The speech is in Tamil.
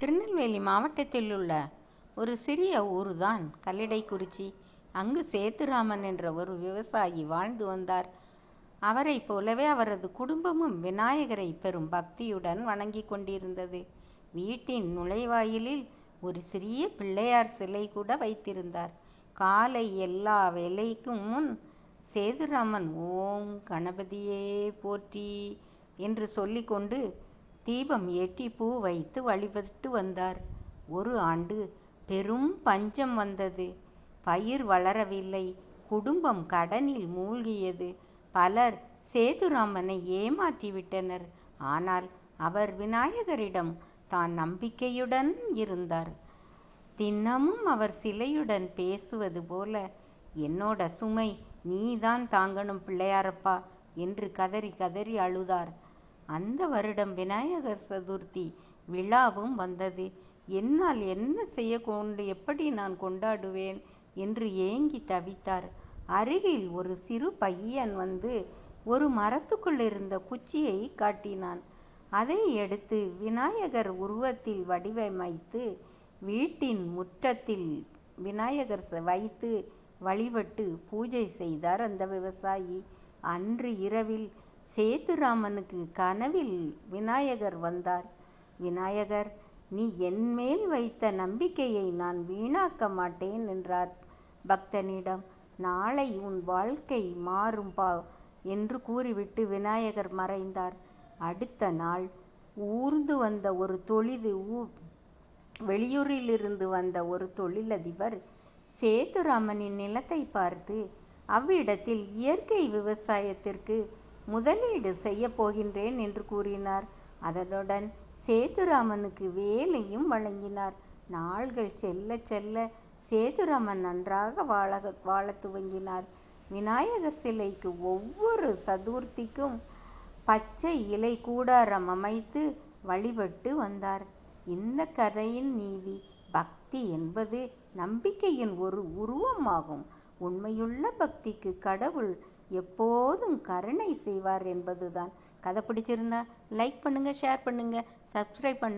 திருநெல்வேலி மாவட்டத்தில் உள்ள ஒரு சிறிய ஊர்தான் கல்லிடைக்குறிச்சி. அங்கு சேத்துராமன் என்ற ஒரு விவசாயி வாழ்ந்து வந்தார். அவரைப் போலவே அவரது குடும்பமும் விநாயகரை பெரும் பக்தியுடன் வணங்கி கொண்டிருந்தது. வீட்டின் நுழைவாயிலில் ஒரு சிறிய பிள்ளையார் சிலை கூட வைத்திருந்தார். காலை எல்லா வேலைக்கும் முன் சேதுராமன் ஓம் கணபதியே போற்றி என்று சொல்லிக்கொண்டு தீபம் ஏற்றி பூ வைத்து வழிபட்டு வந்தார். ஒரு ஆண்டு பெரும் பஞ்சம் வந்தது. பயிர் வளரவில்லை. குடும்பம் கடனில் மூழ்கியது. பலர் சேதுராமனை ஏமாற்றிவிட்டனர். ஆனால் அவர் விநாயகரிடம் தான் நம்பிக்கையுடன் இருந்தார். தினமும் அவர் சிலையுடன் பேசுவது போல, என்னோட சுமை நீதான் தாங்கணும் பிள்ளையாரப்பா என்று கதறி கதறி அழுதார். அந்த வருடம் விநாயகர் சதுர்த்தி விழாவும் வந்தது. என்னால் என்ன எப்படி நான் கொண்டாடுவேன் என்று ஏங்கி தவித்தார். அருகில் ஒரு சிறு பையன் வந்து ஒரு மரத்துக்குள் இருந்த குச்சியை காட்டினான். அதை எடுத்து விநாயகர் உருவத்தில் வடிவமைத்து வீட்டின் முற்றத்தில் விநாயகர் வைத்து வழிபட்டு பூஜை செய்தார் அந்த விவசாயி. அன்று இரவில் சேதுராமனுக்கு கனவில் விநாயகர் வந்தார். விநாயகர், நீ என்மேல் வைத்த நம்பிக்கையை நான் வீணாக்க மாட்டேன் என்றார் பக்தனிடம். நாளை உன் வாழ்க்கை மாறும் என்று கூறிவிட்டு விநாயகர் மறைந்தார். அடுத்த நாள் வெளியூரிலிருந்து வந்த ஒரு தொழிலதிபர் சேதுராமனின் நிலத்தை பார்த்து அவ்விடத்தில் இயற்கை விவசாயத்திற்கு முதலீடு செய்ய போகின்றேன் என்று கூறினார். அதனுடன் சேதுராமனுக்கு வேலையும் வழங்கினார். நாள்கள் செல்ல செல்ல சேதுராமன் நன்றாக வாழ துவங்கினார். விநாயகர் சிலைக்கு ஒவ்வொரு சதுர்த்திக்கும் பச்சை இலை கூடாரம் அமைத்து வழிபட்டு வந்தார். இந்த கதையின் நீதி, பக்தி என்பது நம்பிக்கையின் ஒரு உருவமாகும். உண்மையுள்ள பக்திக்கு கடவுள் எப்போதும் கருணை செய்வார் என்பதுதான். கதை பிடிச்சிருந்தா லைக் பண்ணுங்க, ஷேர் பண்ணுங்க, சப்ஸ்கிரைப் பண்ணுங்க.